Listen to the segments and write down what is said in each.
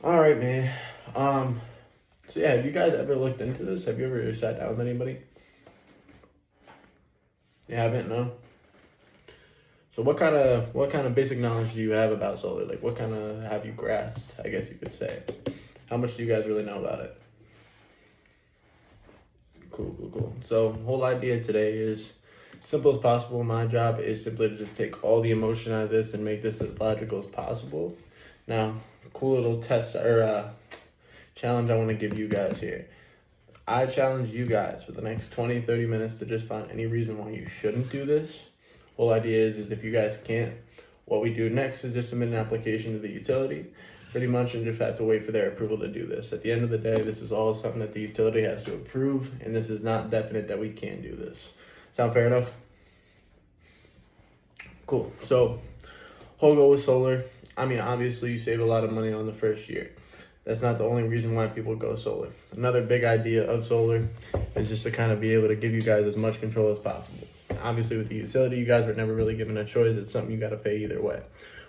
All right, man. So yeah, have you guys ever looked into this? Have you ever sat down with anybody? You haven't, no? So what kind of basic knowledge do you have about solar? Like what kind of have you grasped, I guess you could say. How much do you guys really know about it? Cool. So whole idea today is simple as possible. My job is simply to just take all the emotion out of this and make this as logical as possible. Now, cool little test or challenge I want to give you guys here. I challenge you guys for the next 20, 30 minutes to just find any reason why you shouldn't do this. Whole idea is if you guys can't, what we do next is just submit an application to the utility, pretty much, and just have to wait for their approval to do this. At the end of the day, this is all something that the utility has to approve, and this is not definite that we can do this. Sound fair enough? Cool. So, whole goal with solar, I mean, obviously you save a lot of money on the first year. That's not the only reason why people go solar. Another big idea of solar is just to kind of be able to give you guys as much control as possible. Obviously with the utility, you guys were never really given a choice. It's something you got to pay either way.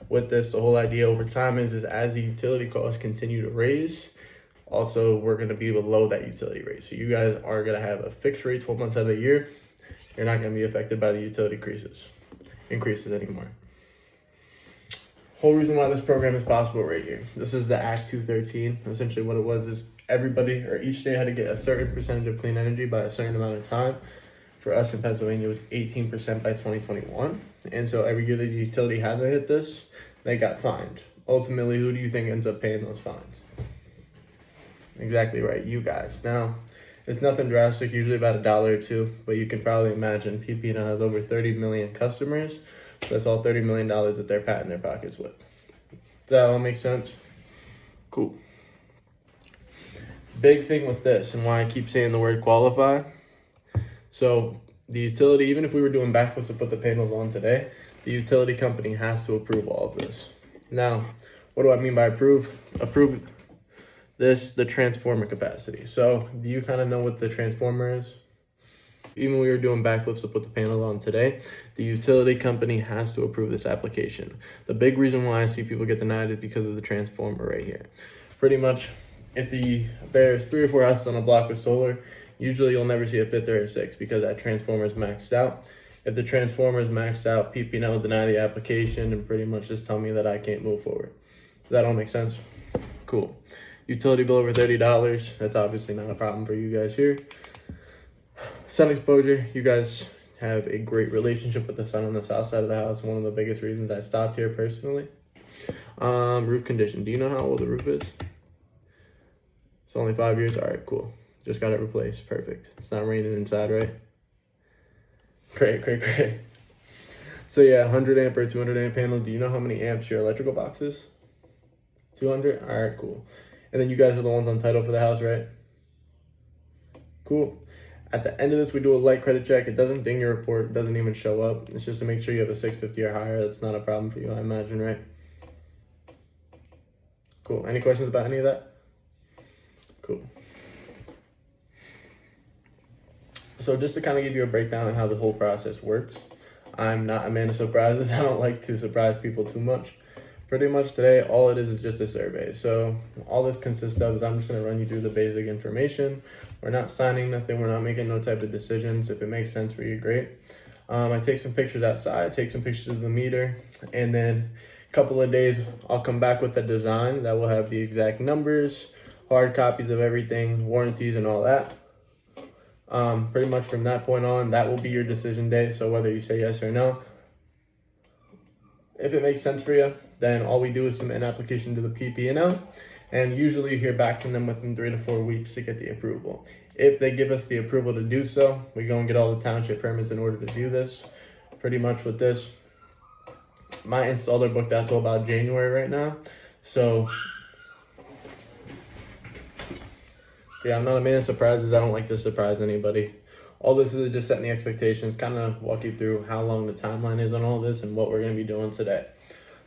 With this, the whole idea over time is as the utility costs continue to raise, also we're going to be below that utility rate. So you guys are going to have a fixed rate 12 months out of the year. You're not going to be affected by the utility increases anymore. Whole reason why this program is possible right here. This is the Act 213. Essentially what it was is everybody or each state had to get a certain percentage of clean energy by a certain amount of time. For us in Pennsylvania, it was 18% by 2021. And so every year that the utility hasn't hit this, they got fined. Ultimately, who do you think ends up paying those fines? Exactly right, you guys. Now, it's nothing drastic, usually about $1 or $2, but you can probably imagine PP&L has over 30 million customers. So that's all $30 million that they're patting their pockets with. Does that all make sense? Cool. Big thing with this and why I keep saying the word qualify. So the utility, even if we were doing backflips to put the panels on today, the utility company has to approve all of this. Now, what do I mean by approve? Approve this, the transformer capacity. So do you kind of know what the transformer is? Even when we were doing backflips to put the panel on today, the utility company has to approve this application. The big reason why I see people get denied is because of the transformer right here. Pretty much, if there's 3 or 4 houses on a block with solar, usually you'll never see a 5th or a 6th because that transformer is maxed out. If the transformer is maxed out, PP&L will deny the application and pretty much just tell me that I can't move forward. Does that all make sense? Cool. Utility bill over $30, that's obviously not a problem for you guys here. Sun exposure, you guys have a great relationship with the sun on the south side of the house. One of the biggest reasons I stopped here personally. Roof condition, do you know how old the roof is? It's only 5 years? All right, cool. Just got it replaced, perfect. It's not raining inside, right? Great. So yeah, 100 amp or 200 amp panel. Do you know how many amps your electrical box is? 200? All right, cool. And then you guys are the ones on title for the house, right? Cool. At the end of this, we do a light credit check. It doesn't ding your report. It doesn't even show up. It's just to make sure you have a 650 or higher. That's not a problem for you, I imagine, right? Cool. Any questions about any of that? Cool. So just to kind of give you a breakdown on how the whole process works. I'm not a man of surprises. I don't like to surprise people too much. Pretty much today, all it is just a survey. So all this consists of is I'm just going to run you through the basic information. We're not signing nothing. We're not making no type of decisions. If it makes sense for you, great. I take some pictures outside, take some pictures of the meter, and then a couple of days, I'll come back with a design that will have the exact numbers, hard copies of everything, warranties, and all that. Pretty much from that point on, that will be your decision day. So whether you say yes or no, if it makes sense for you, then all we do is submit an application to the PP&L, and usually you hear back from them within 3 to 4 weeks to get the approval. If they give us the approval to do so, we go and get all the township permits in order to do this. Pretty much with this, my installer booked out till about January right now. So yeah, I'm not a man of surprises. I don't like to surprise anybody. All this is just setting the expectations, kind of walk you through how long the timeline is on all this and what we're going to be doing today.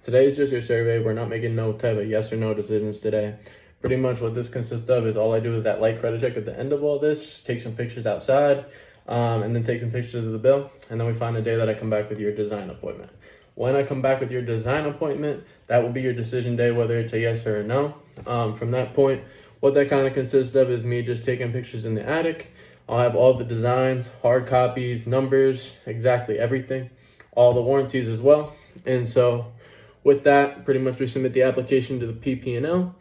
Today is just your survey. We're not making no type of yes or no decisions today. Pretty much what this consists of is all I do is that light credit check at the end of all this, take some pictures outside, and then take some pictures of the bill, and then we find a day that I come back with your design appointment. When I come back with your design appointment, that will be your decision day, whether it's a yes or a no. From that point, what that kind of consists of is me just taking pictures in the attic. I'll have all the designs, hard copies, numbers, exactly everything, all the warranties as well. And so with that, pretty much we submit the application to the PP&L.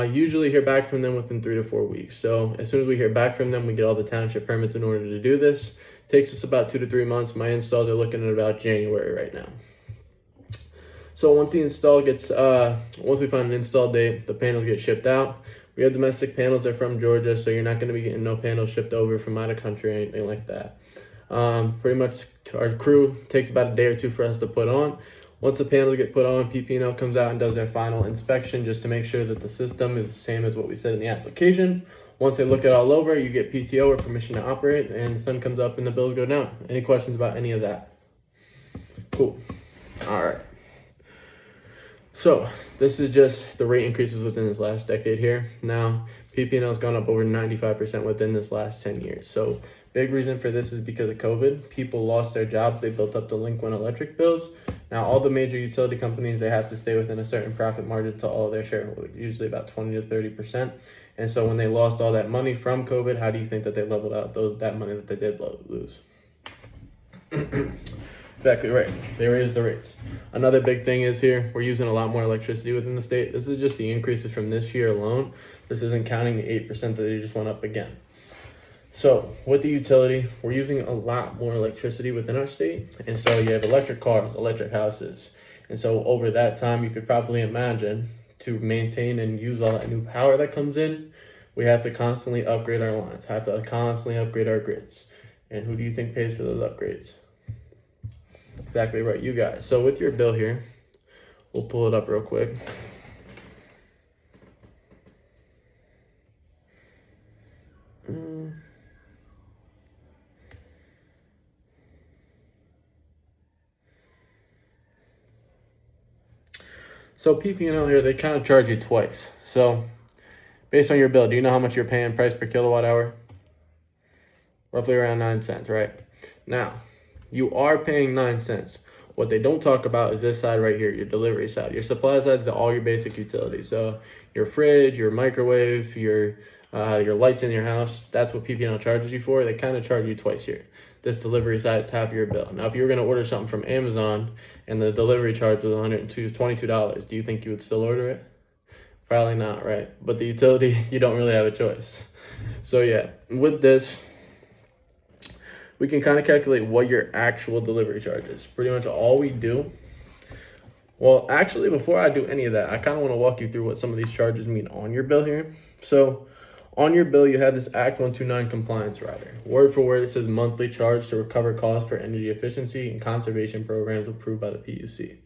Usually hear back from them within 3 to 4 weeks. So as soon as we hear back from them, we get all the township permits in order to do this. Takes us about 2 to 3 months. My installs are looking at about January right now. So once the install gets, once we find an install date, the panels get shipped out. We have domestic panels, they're from Georgia, so you're not going to be getting no panels shipped over from out of country or anything like that. Pretty much our crew takes about a day or two for us to put on. Once the panels get put on, PP&L comes out and does their final inspection just to make sure that the system is the same as what we said in the application. Once they look it all over, you get PTO or permission to operate, and the sun comes up and the bills go down. Any questions about any of that? Cool. All right. So this is just the rate increases within this last decade here. Now, PP&L has gone up over 95% within this last 10 years. So big reason for this is because of COVID. People lost their jobs. They built up delinquent electric bills. Now, all the major utility companies, they have to stay within a certain profit margin to all their shareholders, usually about 20 to 30%. And so when they lost all that money from COVID, how do you think that they leveled out that money that they did lose? Exactly right. They raised the rates. Another big thing is here, we're using a lot more electricity within the state. This is just the increases from this year alone. This isn't counting the 8% that they just went up again. So with the utility, we're using a lot more electricity within our state. And so you have electric cars, electric houses. And so over that time, you could probably imagine to maintain and use all that new power that comes in, we have to constantly upgrade our lines, have to constantly upgrade our grids. And who do you think pays for those upgrades? Exactly right, you guys. So with your bill here, we'll pull it up real quick. So PP&L here, they kind of charge you twice. So based on your bill, do you know how much you're paying price per kilowatt hour? Roughly around 9 cents, right? Now, you are paying 9 cents. What they don't talk about is this side right here, your delivery side. Your supply side is all your basic utilities. So your fridge, your microwave, your lights in your house, that's what PP&L charges you for. They kind of charge you twice here. This delivery side is half your bill. Now, if you were going to order something from Amazon and the delivery charge was $22, do you think you would still order it? Probably not, right? But the utility, you don't really have a choice. So yeah, with this, we can kind of calculate what your actual delivery charge is. Pretty much all we do. Well, actually, before I do any of that, I kind of want to walk you through what some of these charges mean on your bill here. So on your bill, you have this Act 129 compliance rider. Word for word, it says monthly charge to recover costs for energy efficiency and conservation programs approved by the PUC.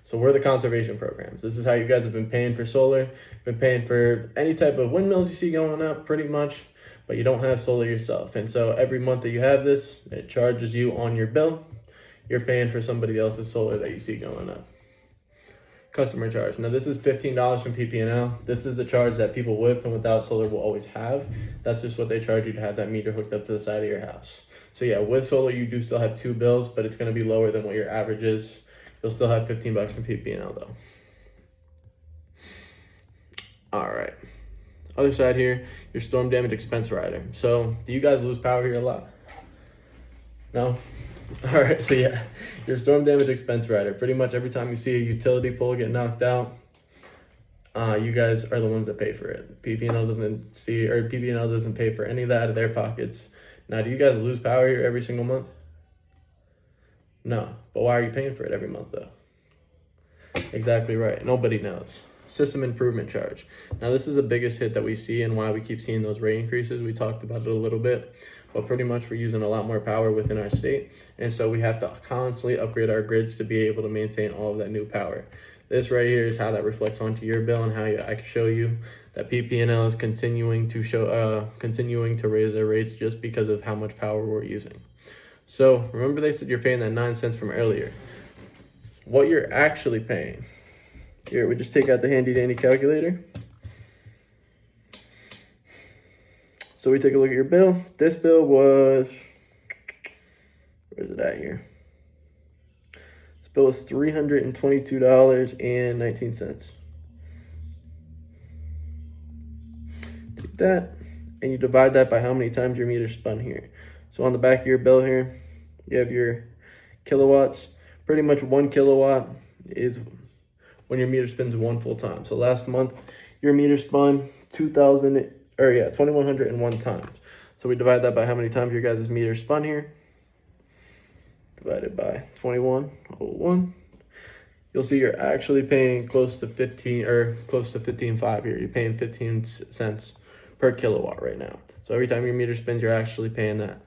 So we're the conservation programs. This is how you guys have been paying for solar, been paying for any type of windmills you see going up pretty much, but you don't have solar yourself. And so every month that you have this, it charges you on your bill. You're paying for somebody else's solar that you see going up. Customer charge. Now this is $15 from PP&L. This is the charge that people with and without solar will always have. That's just what they charge you to have that meter hooked up to the side of your house. So yeah, with solar you do still have 2 bills, but it's going to be lower than what your average is. You'll still have $15 from PP&L though. All right. Other side here, your storm damage expense rider. So do you guys lose power here a lot? No? All right, so yeah, your storm damage expense rider. Pretty much every time you see a utility pole get knocked out, you guys are the ones that pay for it. PP&L doesn't pay for any of that out of their pockets. Now, do you guys lose power here every single month? No, but why are you paying for it every month though? Exactly right, nobody knows. System improvement charge. Now this is the biggest hit that we see and why we keep seeing those rate increases. We talked about it a little bit, but pretty much we're using a lot more power within our state. And so we have to constantly upgrade our grids to be able to maintain all of that new power. This right here is how that reflects onto your bill and how I can show you that PP&L is continuing to raise their rates just because of how much power we're using. So remember they said you're paying that 9 cents from earlier. What you're actually paying. Here, we just take out the handy dandy calculator. So we take a look at your bill. This bill was, where's it at here? This bill was $322.19. Take that, and you divide that by how many times your meter spun here. So on the back of your bill here, you have your kilowatts. Pretty much 1 kilowatt is when your meter spins one full time. So last month, your meter spun 2,101 times. So we divide that by how many times your guys' meter spun here. Divided by 2101. You'll see you're actually paying close to 15.5 here. You're paying 15 cents per kilowatt right now. So every time your meter spins, you're actually paying that.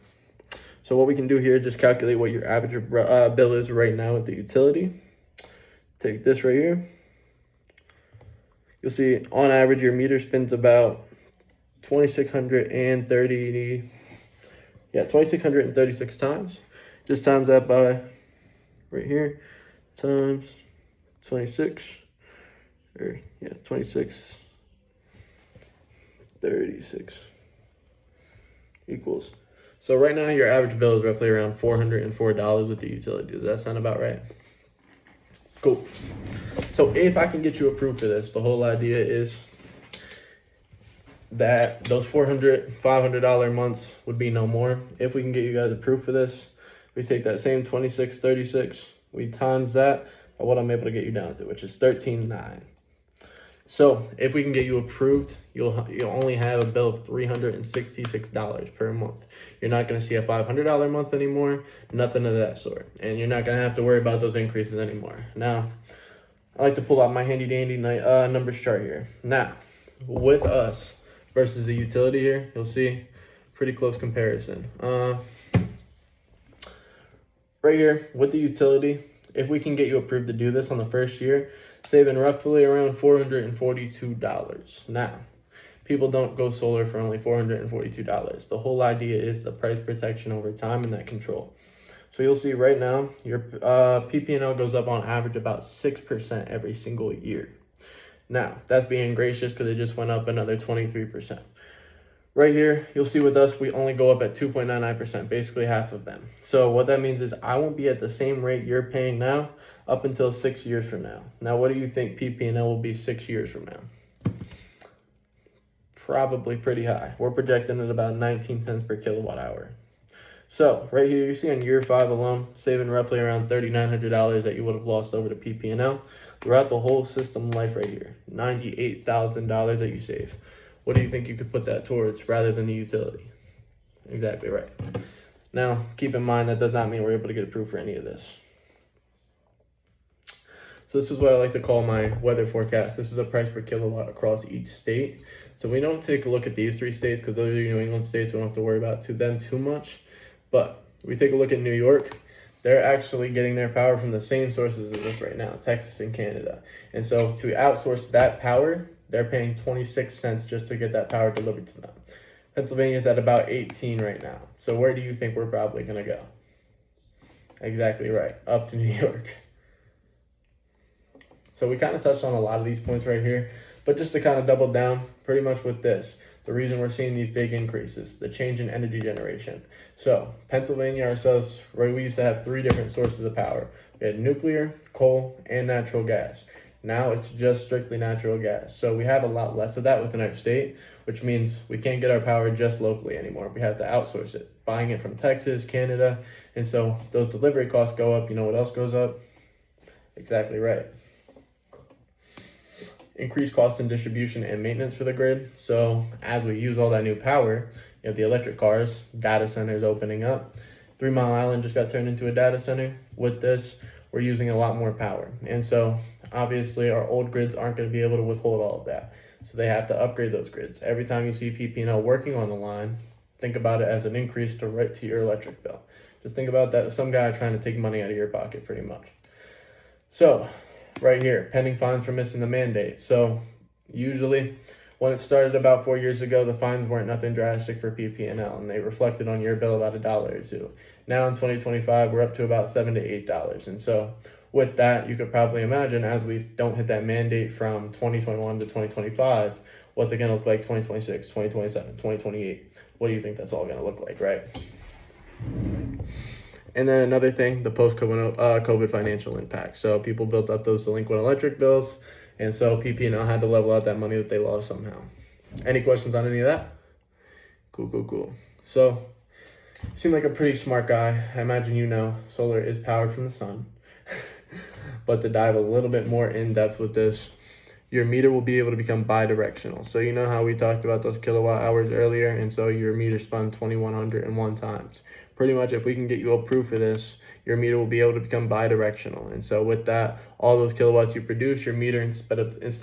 So what we can do here, just calculate what your average bill is right now at the utility. Take this right here. You'll see on average your meter spins about 2,636 times. Just times that by right here, times 26, 36 equals. So right now your average bill is roughly around $404 with the utility. Does that sound about right? Cool. So if I can get you approved for this, the whole idea is that those $500 months would be no more. If we can get you guys approved for this, we take that same 2636, we times that by what I'm able to get you down to, which is $13.09. So if we can get you approved, you'll only have a bill of $366 per month. You're not going to see a $500 month anymore, nothing of that sort. And you're not going to have to worry about those increases anymore. Now, I like to pull out my handy dandy numbers chart here. Now, with us versus the utility here, you'll see pretty close comparison. Right here with the utility, if we can get you approved to do this on the first year, saving roughly around $442. Now, people don't go solar for only $442. The whole idea is the price protection over time and that control. So you'll see right now, your PP&L goes up on average about 6% every single year. Now, that's being gracious because it just went up another 23%. Right here, you'll see with us, we only go up at 2.99%, basically half of them. So what that means is I won't be at the same rate you're paying now up until 6 years from now. Now, what do you think PP&L will be 6 years from now? Probably pretty high. We're projecting at about 19 cents per kilowatt hour. So right here, you see on year 5 alone, saving roughly around $3,900 that you would have lost over to PP&L. Throughout the whole system life right here, $98,000 that you save. What do you think you could put that towards rather than the utility? Exactly right. Now, keep in mind that does not mean we're able to get approved for any of this. So this is what I like to call my weather forecast. This is a price per kilowatt across each state. So we don't take a look at these 3 states because those are New England states. We don't have to worry about them too much. But we take a look at New York. They're actually getting their power from the same sources as us right now, Texas and Canada. And so to outsource that power, they're paying 26 cents just to get that power delivered to them. Pennsylvania's at about 18 right now. So where do you think we're probably going to go? Exactly right, up to New York. So we kind of touched on a lot of these points right here, but just to kind of double down pretty much with this, the reason we're seeing these big increases, the change in energy generation. So Pennsylvania ourselves, right, we used to have 3 different sources of power. We had nuclear, coal, and natural gas. Now it's just strictly natural gas. So we have a lot less of that within our state, which means we can't get our power just locally anymore. We have to outsource it, buying it from Texas, Canada. And so those delivery costs go up. You know what else goes up? Exactly right. Increased cost in distribution and maintenance for the grid. So as we use all that new power, you have the electric cars, data centers opening up. 3 Mile Island just got turned into a data center. With this, we're using a lot more power. And so obviously our old grids aren't going to be able to withhold all of that. So they have to upgrade those grids. Every time you see PP&L working on the line, think about it as an increase to right to your electric bill. Just think about that as some guy trying to take money out of your pocket pretty much. So right here, pending fines for missing the mandate. So usually when it started about 4 years ago, the fines weren't nothing drastic for PP&L, and they reflected on your bill about $1 or $2. Now in 2025, we're up to about $7 to $8. And so with that, you could probably imagine as we don't hit that mandate from 2021 to 2025, what's it going to look like 2026, 2027, 2028? What do you think that's all going to look like, right? And then another thing, the post-COVID financial impact. So people built up those delinquent electric bills, and so PP&L had to level out that money that they lost somehow. Any questions on any of that? Cool. So, you seem like a pretty smart guy. I imagine you know solar is powered from the sun. But to dive a little bit more in depth with this, your meter will be able to become bidirectional. So you know how we talked about those kilowatt hours earlier, and so your meter spun 2101 times. Pretty much if we can get you approved for this, your meter will be able to become bidirectional. And so with that, all those kilowatts you produce, your meter instead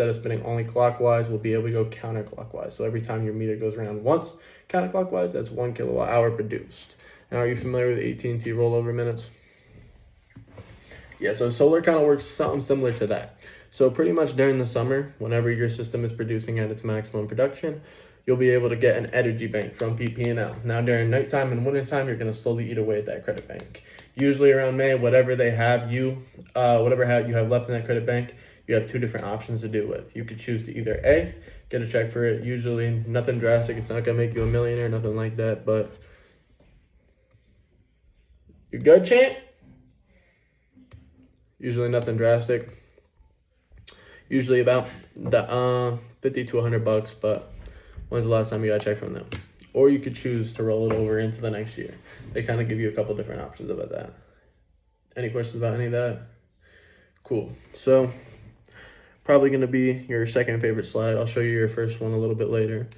of spinning only clockwise will be able to go counterclockwise. So every time your meter goes around once counterclockwise, that's 1 kilowatt hour produced. Now, are you familiar with AT&T rollover minutes? Yeah, so solar kind of works something similar to that. So pretty much during the summer, whenever your system is producing at its maximum production, you'll be able to get an energy bank from PP&L. Now during nighttime and wintertime, you're going to slowly eat away at that credit bank. Usually around May, whatever you have left in that credit bank, you have two different options to do with. You could choose to either A, get a check for it, usually nothing drastic, it's not going to make you a millionaire, nothing like that, but you good, champ? Usually nothing drastic. Usually about the 50 to 100 bucks, but when's the last time you got a check from them? Or you could choose to roll it over into the next year. They kind of give you a couple different options about that. Any questions about any of that? Cool. So probably going to be your second favorite slide. I'll show you your first one a little bit later.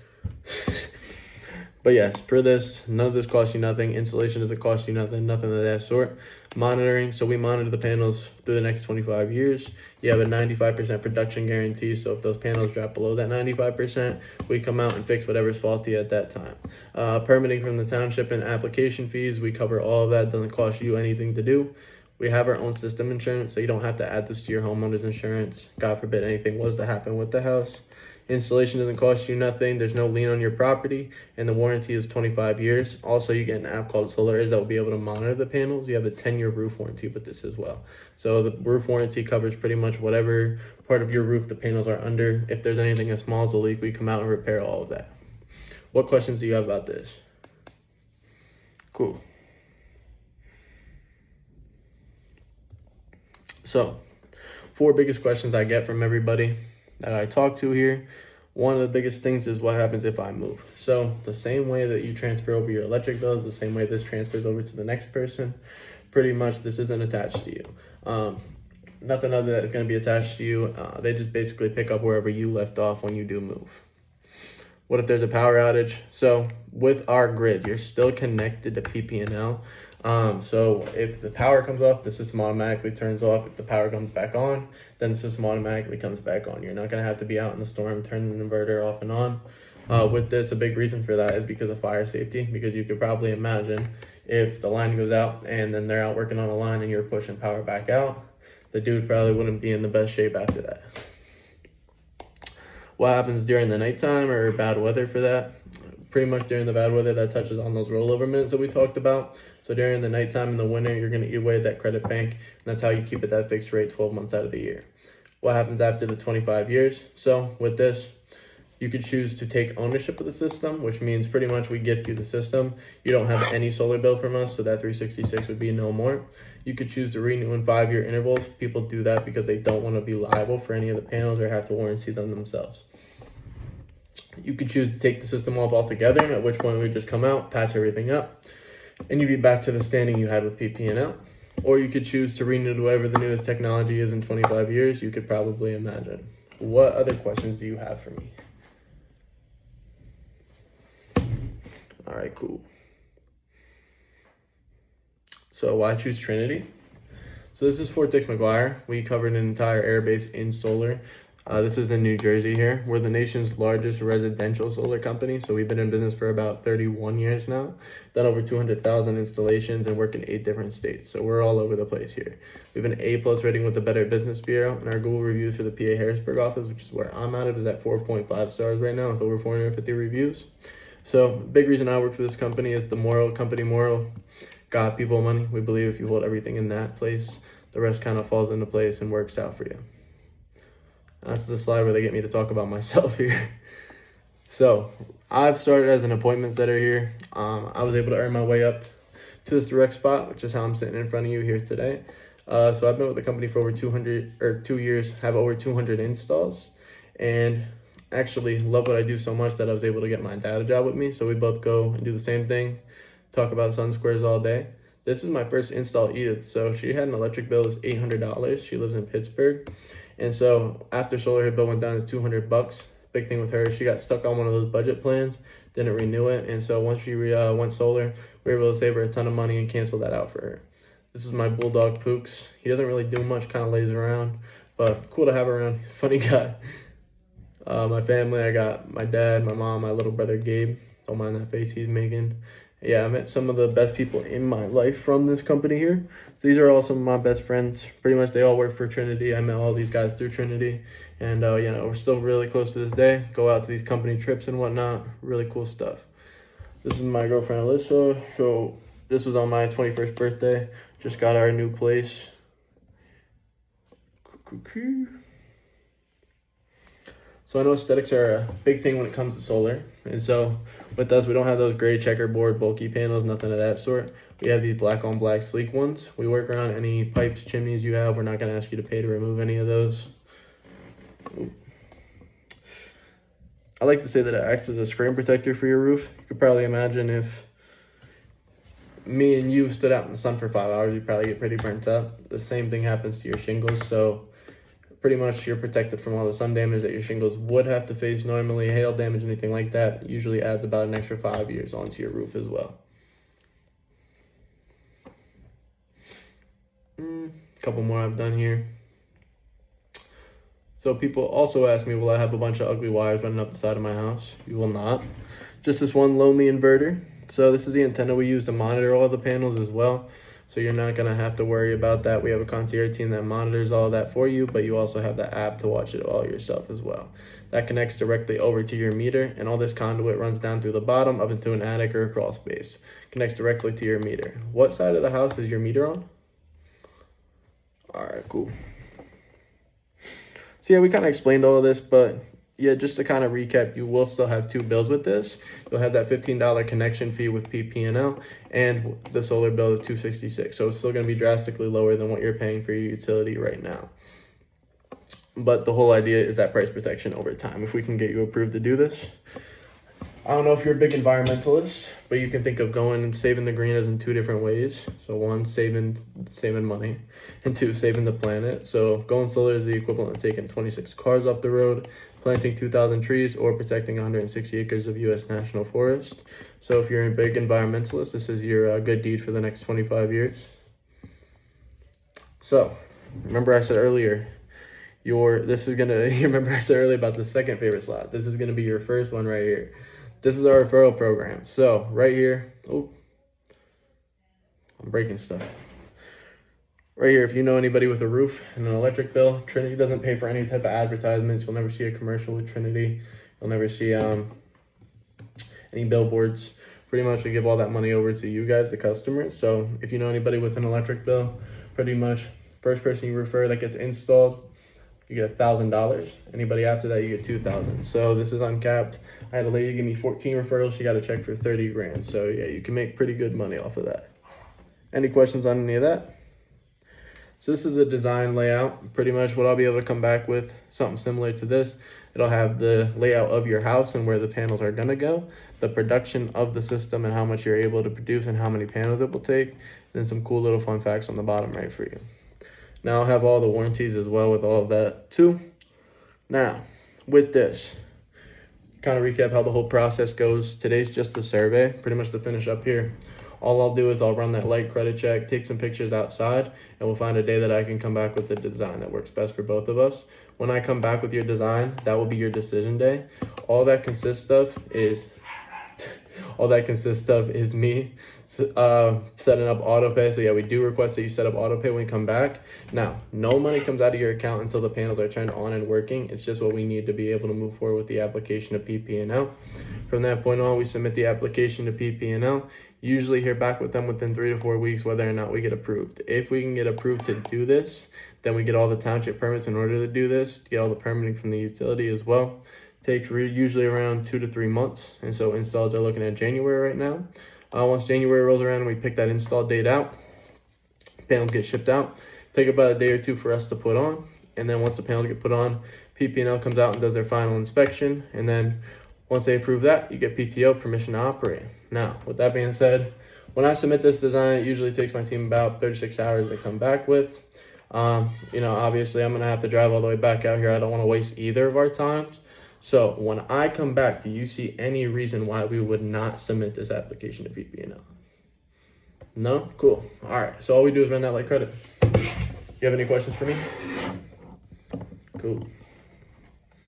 But yes, for this, none of this costs you nothing. Installation doesn't cost you nothing of that sort. Monitoring, so we monitor the panels through the next 25 years. You have a 95% production guarantee, so if those panels drop below that 95%, we come out and fix whatever's faulty at that time. Permitting from the township and application fees, we cover all of that. Doesn't cost you anything to do. We have our own system insurance, so you don't have to add this to your homeowner's insurance. God forbid anything was to happen with the house. Installation doesn't cost you nothing. There's no lien on your property, and the warranty is 25 years. Also, you get an app called SolarIs that will be able to monitor the panels. You have a 10-year roof warranty with this as well. So the roof warranty covers pretty much whatever part of your roof the panels are under. If there's anything as small as a leak, we come out and repair all of that. What questions do you have about this? Cool. So, 4 biggest questions I get from everybody that I talk to here. One of the biggest things is what happens if I move. So the same way that you transfer over your electric bill is the same way this transfers over to the next person. Pretty much this isn't attached to you. Nothing other that's going to be attached to you. They just basically pick up wherever you left off when you do move. What if there's a power outage? So with our grid, you're still connected to PP&L. So if the power comes off, the system automatically turns off. If the power comes back on, then the system automatically comes back on. You're not going to have to be out in the storm, turning the inverter off and on. With this, a big reason for that is because of fire safety, because you could probably imagine if the line goes out and then they're out working on a line and you're pushing power back out, the dude probably wouldn't be in the best shape after that. What happens during the nighttime or bad weather for that? Pretty much during the bad weather, that touches on those rollover minutes that we talked about. So during the nighttime in the winter, you're going to eat away at that credit bank, and that's how you keep it that fixed rate 12 months out of the year. What happens after the 25 years? So with this, you could choose to take ownership of the system, which means pretty much we gift you the system. You don't have any solar bill from us, so that $366 would be no more. You could choose to renew in 5-year intervals. People do that because they don't want to be liable for any of the panels or have to warranty them themselves. You could choose to take the system off altogether, at which point we just come out, patch everything up, and you'd be back to the standing you had with PP&L. Or you could choose to renew to whatever the newest technology is in 25 years. You could probably imagine. What other questions do you have for me? All right, cool. So why choose Trinity? So this is Fort Dix McGuire. We covered an entire air base in solar. This is in New Jersey here. We're the nation's largest residential solar company. So we've been in business for about 31 years now. Done over 200,000 installations and work in 8 different states. So we're all over the place here. We have an A+ rating with the Better Business Bureau, and our Google reviews for the PA Harrisburg office, which is where I'm at, is at 4.5 stars right now with over 450 reviews. So big reason I work for this company is the company moral. Got people money. We believe if you hold everything in that place, the rest kind of falls into place and works out for you. That's the slide where they get me to talk about myself here. So I've started as an appointment setter here. I was able to earn my way up to this direct spot, which is how I'm sitting in front of you here today. So I've been with the company for over 2 years, have over 200 installs, and actually love what I do so much that I was able to get my dad a job with me. So we both go and do the same thing, talk about sun squares all day. This is my first install Edith. So she had an electric bill of $800. She lives in Pittsburgh. And so after solar, her bill went down to $200. Big thing with her, she got stuck on one of those budget plans, didn't renew it. And so once she went solar, we were able to save her a ton of money and cancel that out for her. This is my bulldog Pooks. He doesn't really do much, kind of lays around, but cool to have around. Funny guy. My family, I got my dad, my mom, my little brother Gabe. Don't mind that face he's making. Yeah, I met some of the best people in my life from this company here. So these are all some of my best friends. Pretty much they all work for Trinity. I met all these guys through Trinity. And, we're still really close to this day. Go out to these company trips and whatnot. Really cool stuff. This is my girlfriend, Alyssa. So this was on my 21st birthday. Just got our new place. So I know aesthetics are a big thing when it comes to solar. And so with us, we don't have those gray checkerboard bulky panels, nothing of that sort. We have these black on black sleek ones. We work around any pipes, chimneys you have. We're not going to ask you to pay to remove any of those. Ooh. I like to say that it acts as a screen protector for your roof. You could probably imagine if me and you stood out in the sun for 5 hours, you'd probably get pretty burnt up. The same thing happens to your shingles. So pretty much you're protected from all the sun damage that your shingles would have to face normally. Hail damage, anything like that, usually adds about an extra 5 years onto your roof as well. A couple more I've done here. So people also ask me, will I have a bunch of ugly wires running up the side of my house? You will not. Just this one lonely inverter. So this is the antenna we use to monitor all the panels as well. So you're not going to have to worry about that. We have a concierge team that monitors all of that for you, but you also have the app to watch it all yourself as well. That connects directly over to your meter, and all this conduit runs down through the bottom up into an attic or a crawl space. Connects directly to your meter. What side of the house is your meter on? All right, cool. So yeah, we kind of explained all of this, but yeah, just to kind of recap, you will still have two bills with this. You'll have that $15 connection fee with PP&L, and the solar bill is $266. So it's still going to be drastically lower than what you're paying for your utility right now. But the whole idea is that price protection over time. If we can get you approved to do this, I don't know if you're a big environmentalist, but you can think of going and saving the green as in two different ways. So one, saving money, and two, saving the planet. So going solar is the equivalent of taking 26 cars off the road, planting 2,000 trees, or protecting 160 acres of U.S. national forest. So if you're a big environmentalist, this is your good deed for the next 25 years. So remember I said earlier, remember I said earlier about the second favorite slot. This is gonna be your first one right here. This is our referral program. So right here, I'm breaking stuff. Right here, if you know anybody with a roof and an electric bill, Trinity doesn't pay for any type of advertisements. You'll never see a commercial with Trinity. You'll never see any billboards. Pretty much we give all that money over to you guys, the customers. So if you know anybody with an electric bill, pretty much first person you refer that gets installed, you get $1,000. Anybody after that, you get $2,000. So this is uncapped. I had a lady give me 14 referrals. She got a check for 30 grand. So yeah, you can make pretty good money off of that. Any questions on any of that? So this is a design layout. Pretty much what I'll be able to come back with, something similar to this. It'll have the layout of your house and where the panels are gonna go, the production of the system and how much you're able to produce and how many panels it will take, and then some cool little fun facts on the bottom right for you. Now I'll have all the warranties as well with all of that too. Now, with this, kind of recap how the whole process goes. Today's just the survey, pretty much to finish up here. All I'll do is I'll run that light credit check, take some pictures outside, and we'll find a day that I can come back with a design that works best for both of us. When I come back with your design, that will be your decision day. All that consists of is me setting up auto pay. So yeah, we do request that you set up auto pay when you come back. Now, no money comes out of your account until the panels are turned on and working. It's just what we need to be able to move forward with the application to PP&L. From that point on, we submit the application to PP&L. Usually hear back with them within 3 to 4 weeks whether or not we get approved. If we can get approved to do this, then we get all the township permits in order to do this, to get all the permitting from the utility as well. Takes usually around 2 to 3 months, and so installs are looking at January right now. Once January rolls around, we pick that install date out. Panels get shipped out. Take about a day or two for us to put on. And then once the panels get put on, PP&L comes out and does their final inspection. And then once they approve that, you get PTO, permission to operate. Now, with that being said, when I submit this design, it usually takes my team about 36 hours to come back with. Obviously I'm going to have to drive all the way back out here. I don't want to waste either of our times. So when I come back, do you see any reason why we would not submit this application to PP&L? No? Cool. All right. So all we do is run that like credit. You have any questions for me? Cool.